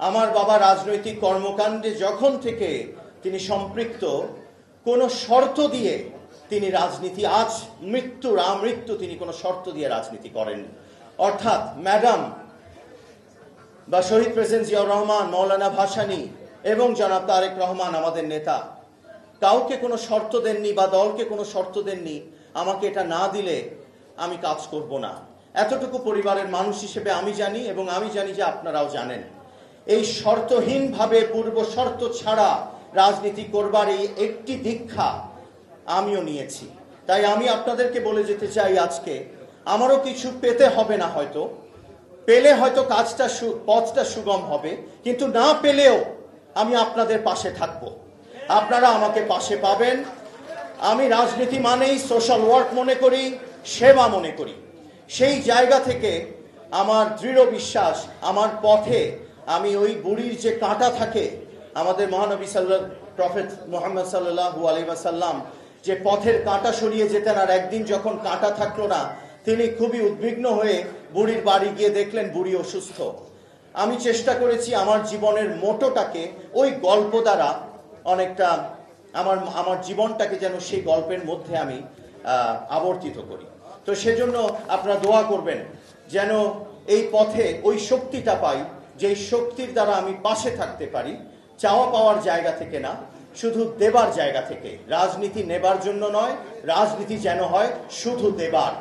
আমার বাবা রাজনৈতিক কর্মকাণ্ডে যখন থেকে তিনি সম্পৃক্ত, কোনো শর্ত দিয়ে তিনি রাজনীতি আজ মৃত্যুর আমৃত্যু তিনি কোনো শর্ত দিয়ে রাজনীতি করেননি। অর্থাৎ ম্যাডাম বা শহীদ প্রেসিডেন্ট জিয়াউর রহমান, মৌলানা ভাসানী এবং জনাব তারেক রহমান আমাদের নেতা কাউকে কোনো শর্ত দেননি বা দলকে কোনো শর্ত দেননি আমাকে এটা না দিলে আমি কাজ করব না। এতটুকু পরিবারের মানুষ হিসেবে আমি জানি, এবং আমি জানি যে আপনারাও জানেন। এই শর্তহীনভাবে পূর্ব শর্ত ছাড়া রাজনীতি করবার এই একটি দীক্ষা আমিও নিয়েছি। তাই আমি আপনাদেরকে বলে যেতে চাই, আজকে আমারও কিছু পেতে হবে না, হয়তো পেলে হয়তো কাজটা পথটা সুগম হবে, কিন্তু না পেলেও আমি আপনাদের পাশে থাকব, আপনারা আমাকে পাশে পাবেন। আমি রাজনীতি মানেই সোশ্যাল ওয়ার্ক মনে করি, সেবা মনে করি। সেই জায়গা থেকে আমার দৃঢ় বিশ্বাস, আমার পথে আমি ওই বুড়ির যে কাঁটা থাকে, আমাদের মহানবী প্রফেট মুহাম্মদ সাল্লাল্লাহু আলাইহি ওয়াসাল্লাম যে পথের কাঁটা সরিয়ে যেতেন, আর একদিন যখন কাঁটা থাকলো না, তিনি খুবই উদ্বিগ্ন হয়ে বুড়ির বাড়ি গিয়ে দেখলেন বুড়ি অসুস্থ। আমি চেষ্টা করেছি আমার জীবনের মোটোটাকে ওই গল্প দ্বারা অনেকটা আমার জীবনটাকে যেন সেই গল্পের মধ্যে আমি আবর্তিত করি। তো সেজন্য আপনারা দোয়া করবেন যেন এই পথে ওই শক্তিটা পাই, যেই শক্তির দ্বারা আমি পাশে থাকতে পারি, চাওয়া পাওয়ার জায়গা থেকে না, শুধু দেবার জায়গা থেকে। রাজনীতি নেবার জন্য নয়, রাজনীতি যেন হয় শুধু দেবার।